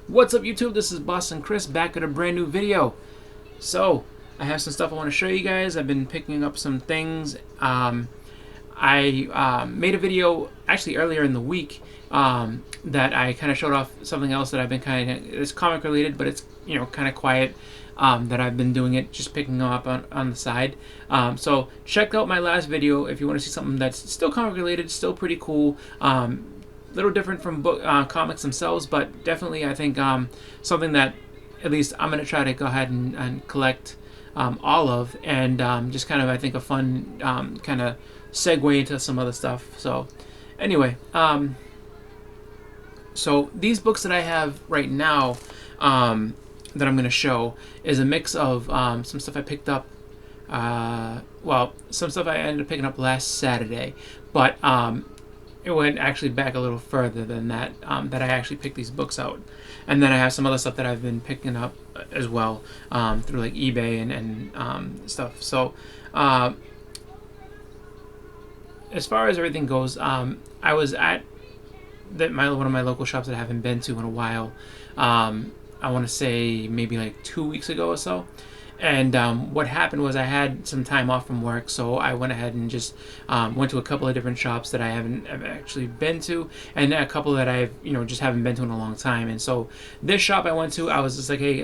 What's up, YouTube? This is Boston Chris back with a brand new video. So, I have some stuff I want to show you guys. I've been picking up some things. I made a video actually earlier in the week that I kind of showed off something else that I've been it's comic related, but it's kind of quiet. That I've been doing it, just picking them up on the side. So check out my last video if you want to see something that's still comic related, still pretty cool. Little different from comics themselves, but definitely I think something that at least I'm going to try to go ahead and collect all of, and just kind of, I think, a fun kind of segue into some other stuff. So anyway, so these books that I have right now that I'm going to show is a mix of some stuff I picked up, well, some stuff I ended up picking up last Saturday, but it went actually back a little further than that, that I actually picked these books out. And then I have some other stuff that I've been picking up as well through like eBay and stuff. So as far as everything goes, I was at one of my local shops that I haven't been to in a while. I want to say maybe like 2 weeks ago or so. And what happened was I had some time off from work, so I went ahead and just went to a couple of different shops that I haven't actually been to, and a couple that I've just haven't been to in a long time. And so this shop I went to, I was just like, hey,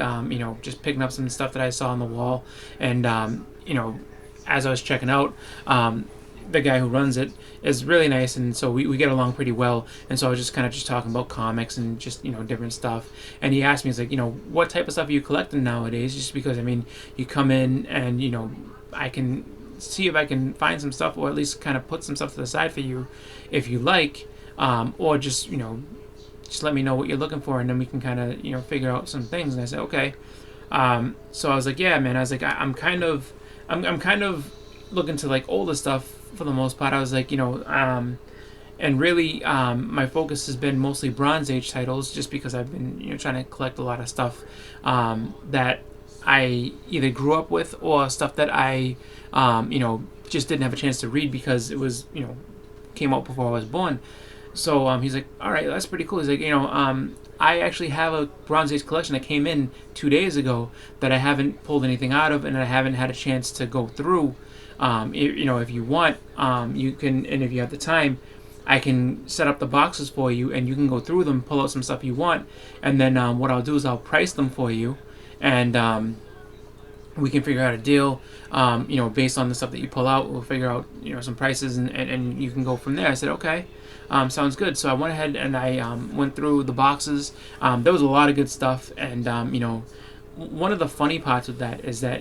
just picking up some stuff that I saw on the wall, and as I was checking out, the guy who runs it is really nice, and so we get along pretty well. And so I was just kind of just talking about comics and just different stuff. And he asked me, he's like, what type of stuff are you collecting nowadays? Just because, I mean, you come in and I can see if I can find some stuff, or at least kind of put some stuff to the side for you if you like, or just just let me know what you're looking for, and then we can kind of figure out some things. And I said, okay. So I was like, yeah, man. I was like, I'm kind of looking to like older stuff for the most part. I was like, and really my focus has been mostly Bronze Age titles, just because I've been trying to collect a lot of stuff that I either grew up with, or stuff that I just didn't have a chance to read because it was came out before I was born. So he's like, all right, that's pretty cool. He's like, I actually have a Bronze Age collection that came in 2 days ago that I haven't pulled anything out of, and I haven't had a chance to go through. If you want, you can, and if you have the time, I can set up the boxes for you, and you can go through them, pull out some stuff you want, and then what I'll do is I'll price them for you, and we can figure out a deal, based on the stuff that you pull out. We'll figure out, some prices, and you can go from there. I said, okay, sounds good. So I went ahead and I went through the boxes. There was a lot of good stuff, and one of the funny parts of that is that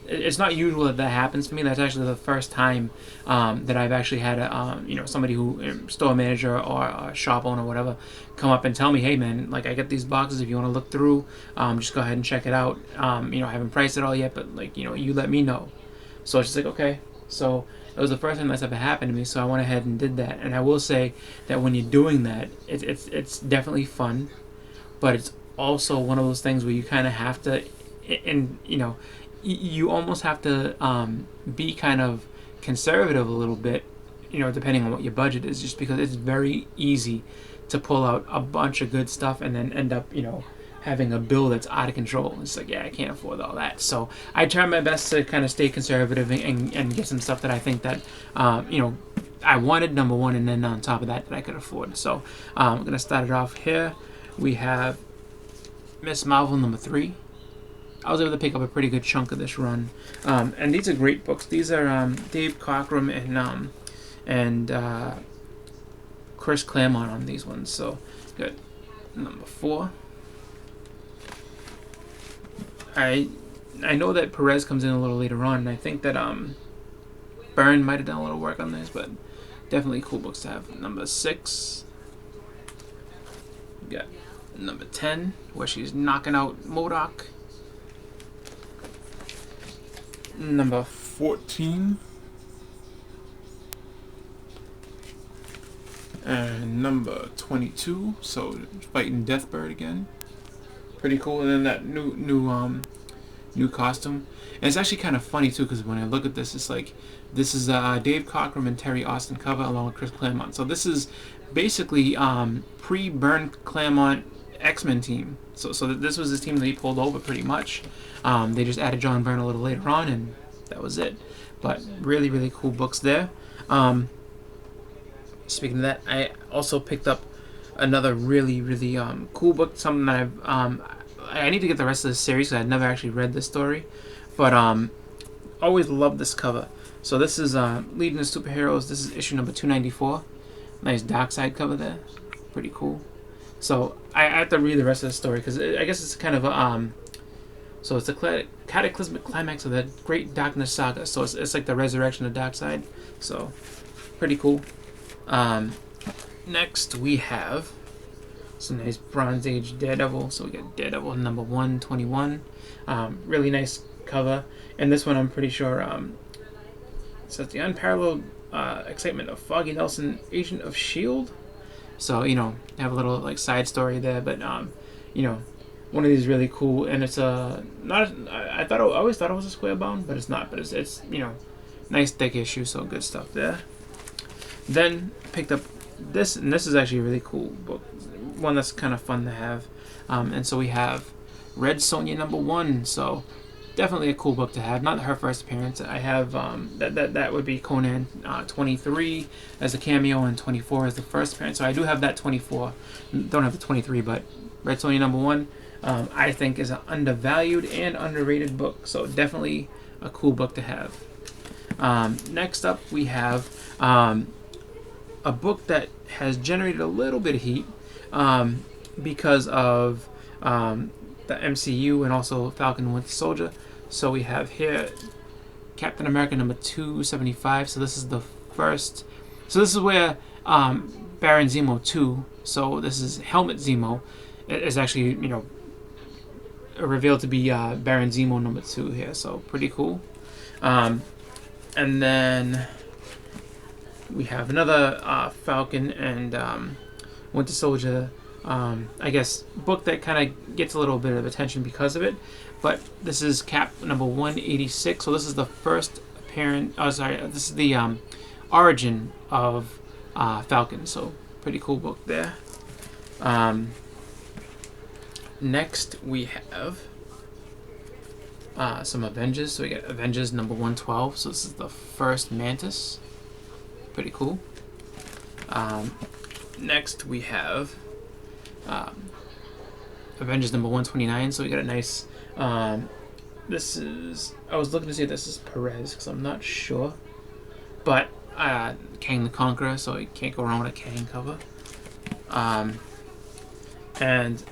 it's not usual that happens to me. That's actually the first time that I've actually had a somebody who, store manager or a shop owner or whatever, come up and tell me, hey man, like, I get these boxes, if you want to look through, just go ahead and check it out. I haven't priced it all yet, but like you let me know. So it's just like, okay. So it was the first time that's ever happened to me, so I went ahead and did that. And I will say that when you're doing that, it's definitely fun, but it's also one of those things where you kind of have to, and you almost have to be kind of conservative a little bit, depending on what your budget is, just because it's very easy to pull out a bunch of good stuff and then end up having a bill that's out of control. It's like, yeah, I can't afford all that. So I try my best to kind of stay conservative and get some stuff that I think that I wanted, number one, and then on top of that I could afford. So I'm gonna start it off here. We have Miss Marvel #3. I was able to pick up a pretty good chunk of this run, and these are great books. These are Dave Cockrum and Chris Claremont on these ones. So good. #4. I know that Perez comes in a little later on, and I think that Byrne might have done a little work on this, but definitely cool books to have. #6. We got #10, where she's knocking out MODOK. #14. And #22, so fighting Deathbird again. Pretty cool. And then that new costume. And it's actually kind of funny too, because when I look at this, it's like, this is Dave Cockrum and Terry Austin cover along with Chris Claremont. So this is basically pre-Byrne Claremont X-Men team. So this was his team that he pulled over pretty much. They just added John Byrne a little later on, and that was it. But really, really cool books there. Speaking of that, I also picked up another really, really cool book. Something that I need to get the rest of the series because I'd never actually read this story, but always loved this cover. So this is Leading the Superheroes. This is issue number 294. Nice dark side cover there, pretty cool. So I have to read the rest of the story because I guess it's kind of a so it's the cataclysmic climax of the Great Darkness Saga. So it's like the resurrection of Darkseid. So pretty cool. Next we have some nice Bronze Age Daredevil. So we got Daredevil number 121. Really nice cover. And this one I'm pretty sure it says the unparalleled excitement of Foggy Nelson, agent of S.H.I.E.L.D. So, you know, have a little like side story there, but you know, one of these really cool, and it's not. I always thought it was a square bound, but it's not. But it's you know, nice thick issue, so good stuff there. Then picked up this, and this is actually a really cool book, one that's kind of fun to have. And so we have Red Sonja number 1. So definitely a cool book to have. Not her first appearance. I have that would be Conan 23 as a cameo and 24 as the first appearance. So I do have that 24. Don't have the 23, but Red Sonja number 1 I think is an undervalued and underrated book. So definitely a cool book to have. Next up we have a book that has generated a little bit of heat because of the MCU and also Falcon and Winter Soldier. So we have here Captain America number 275. So this is the first. So this is where Baron Zemo 2. So this is Helmut Zemo. It is actually, you know, revealed to be Baron Zemo number 2 here. So pretty cool. And then we have another Falcon and Winter Soldier. I guess book that kind of gets a little bit of attention because of it, but this is Cap number 186. So this is the first apparent. Oh, sorry, this is the origin of Falcon. So pretty cool book there. Next we have some Avengers. So we got Avengers number 112. So this is the first Mantis. Pretty cool. Next we have Avengers number 129. So we got a nice this is, I was looking to see if this is Perez because I'm not sure, but Kang the Conqueror, so you can't go wrong with a Kang cover. And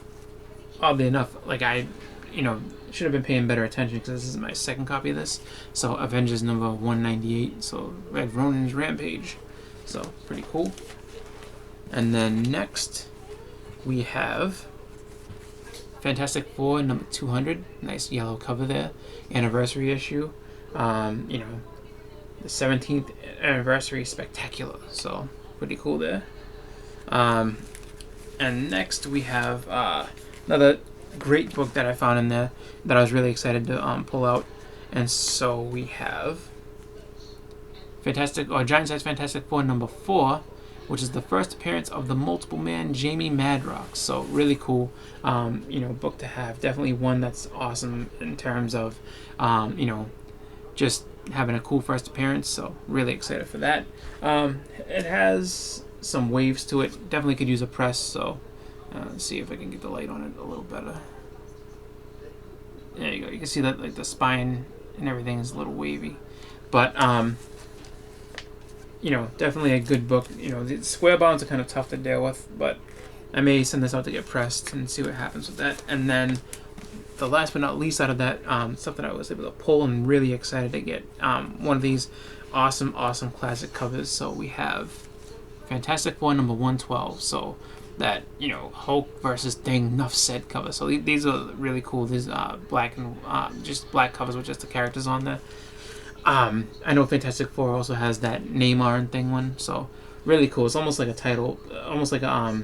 oddly enough, like I should have been paying better attention because this is my second copy of this. So Avengers number 198, so Red Ronin's Rampage, so pretty cool. And then next we have Fantastic Four number 200. Nice yellow cover there. Anniversary issue. The 17th anniversary spectacular. So pretty cool there. And next we have another great book that I found in there that I was really excited to pull out. And so we have Giant Size Fantastic Four number 4, which is the first appearance of the Multiple Man Jamie Madrox. So really cool, book to have. Definitely one that's awesome in terms of, just having a cool first appearance. So really excited for that. It has some waves to it. Definitely could use a press. So let's see if I can get the light on it a little better. There you go. You can see that like the spine and everything is a little wavy, but definitely a good book. The square bounds are kind of tough to deal with, but I may send this out to get pressed and see what happens with that. And then the last but not least out of that, stuff that I was able to pull and really excited to get, one of these awesome classic covers. So we have Fantastic Four number 112. So that, Hulk versus Thing, Nuff Said cover. So these are really cool. These black and just black covers with just the characters on there. I know Fantastic Four also has that Neymar and Thing one, so really cool. It's almost like a title, almost like a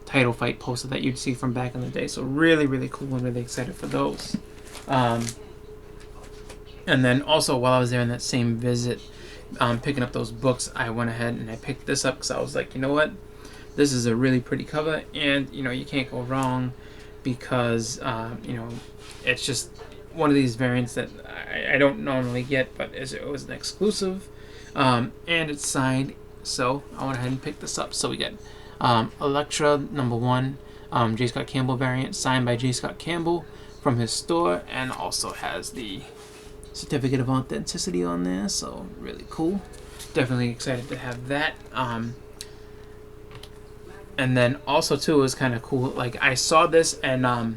title fight poster that you'd see from back in the day. So really cool. I'm really excited for those. And then also while I was there in that same visit, picking up those books, I went ahead and I picked this up because I was like, you know what, this is a really pretty cover, and you can't go wrong because it's just one of these variants that I don't normally get, but it was an exclusive, and it's signed. So I went ahead and picked this up. So we get Electra #1, J. Scott Campbell variant, signed by J. Scott Campbell from his store, and also has the certificate of authenticity on there. So really cool. Definitely excited to have that. And then also too, it was kind of cool. Like I saw this, and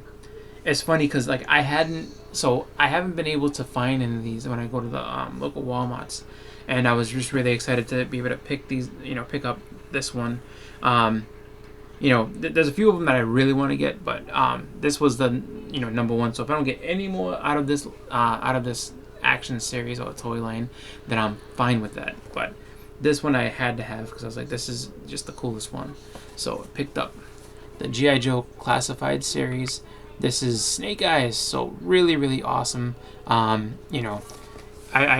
it's funny because like I haven't been able to find any of these when I go to the local Walmarts, and I was just really excited to be able to pick these, pick up this one. There's a few of them that I really want to get, but this was the #1. So if I don't get any more out of this action series or toy line, then I'm fine with that. But this one I had to have because I was like, this is just the coolest one. So I picked up the G.I. Joe Classified series. This is Snake Eyes, so really, really awesome. I've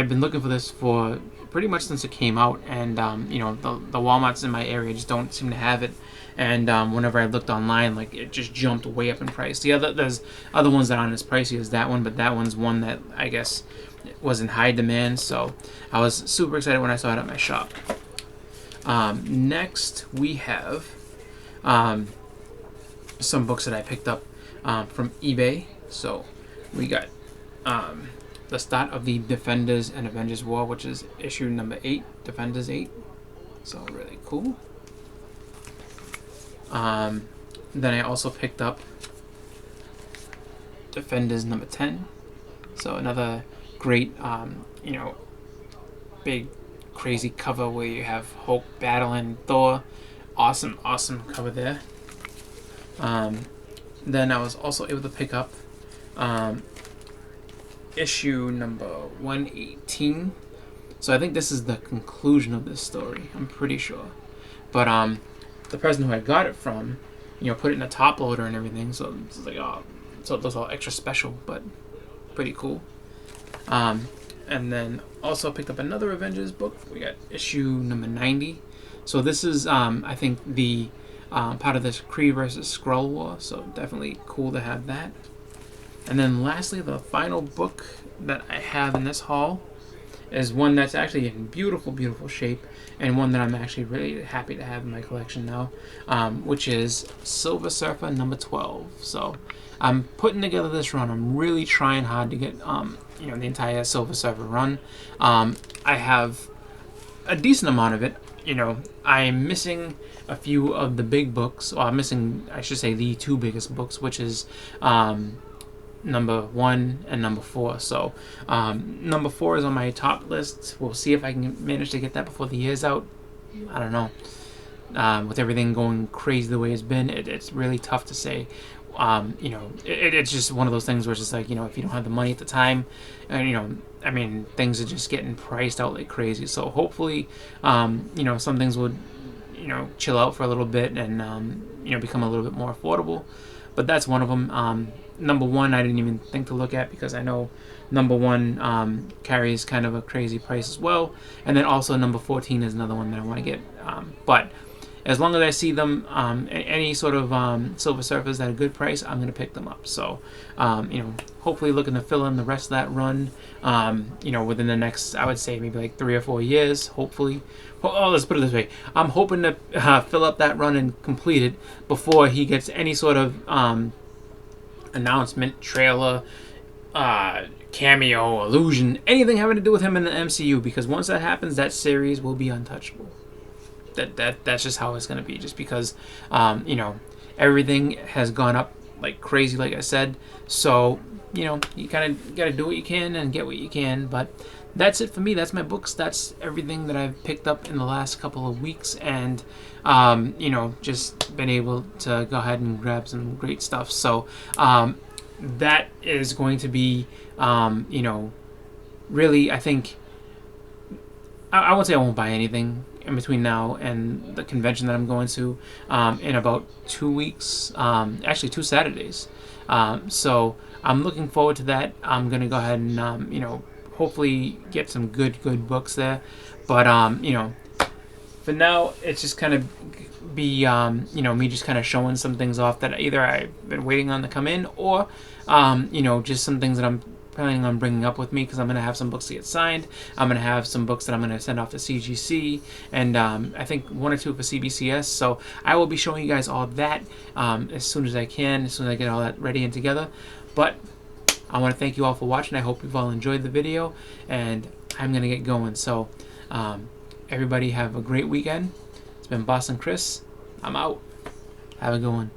been looking for this for pretty much since it came out, and the Walmarts in my area just don't seem to have it. And whenever I looked online, like it just jumped way up in price. There's other ones that aren't as pricey as that one, but that one's one that I guess was in high demand. So I was super excited when I saw it at my shop. Next we have some books that I picked up from eBay. So we got the start of the Defenders and Avengers War, which is issue #8, Defenders 8. So really cool. Then I also picked up Defenders #10. So another great, big crazy cover where you have Hulk battling Thor. Awesome cover there. Then I was also able to pick up issue #118. So I think this is the conclusion of this story, I'm pretty sure. But the person who I got it from, put it in a top loader and everything, so it's like, so it was all extra special, but pretty cool. And then also picked up another Avengers book. We got issue #90. So this is, I think, the part of this Kree versus Skrull war, so definitely cool to have that. And then lastly, the final book that I have in this haul is one that's actually in beautiful, beautiful shape, and one that I'm actually really happy to have in my collection now, which is Silver Surfer #12. So I'm putting together this run. I'm really trying hard to get the entire Silver Surfer run. I have a decent amount of it. I'm missing a few of the big books. Well, I'm missing, I should say, the two biggest books, which is #1 and #4. So #4 is on my top list. We'll see if I can manage to get that before the year's out. I don't know. With everything going crazy the way it's been, it's really tough to say. It's just one of those things where it's just like, if you don't have the money at the time, and things are just getting priced out like crazy. So hopefully, some things would, chill out for a little bit and, become a little bit more affordable. But that's one of them. #1 I didn't even think to look at because I know #1 carries kind of a crazy price as well. And then also #14 is another one that I want to get. But as long as I see them, any sort of Silver Surfers at a good price, I'm going to pick them up. So, hopefully looking to fill in the rest of that run, within the next, I would say maybe like 3 or 4 years, hopefully. Let's put it this way. I'm hoping to fill up that run and complete it before he gets any sort of announcement, trailer, cameo, illusion, anything having to do with him in the MCU, because once that happens, that series will be untouchable. That's just how it's going to be, just because everything has gone up like crazy, like I said. So you kind of got to do what you can and get what you can. But that's it for me. That's my books. That's everything that I've picked up in the last couple of weeks, and just been able to go ahead and grab some great stuff. So that is going to be really, I think, I won't say I won't buy anything in between now and the convention that I'm going to in about 2 weeks, actually 2 Saturdays. So I'm looking forward to that. I'm going to go ahead and, hopefully get some good books there. But, for now, it's just kind of be me just kind of showing some things off that either I've been waiting on to come in, or just some things that I'm planning on bringing up with me, because I'm going to have some books to get signed. I'm going to have some books that I'm going to send off to CGC, and I think one or two for CBCS. So I will be showing you guys all that as soon as I can, as soon as I get all that ready and together. But I want to thank you all for watching. I hope you've all enjoyed the video, and I'm going to get going. So everybody have a great weekend. It's been Boston Chris. I'm out. Have a good one.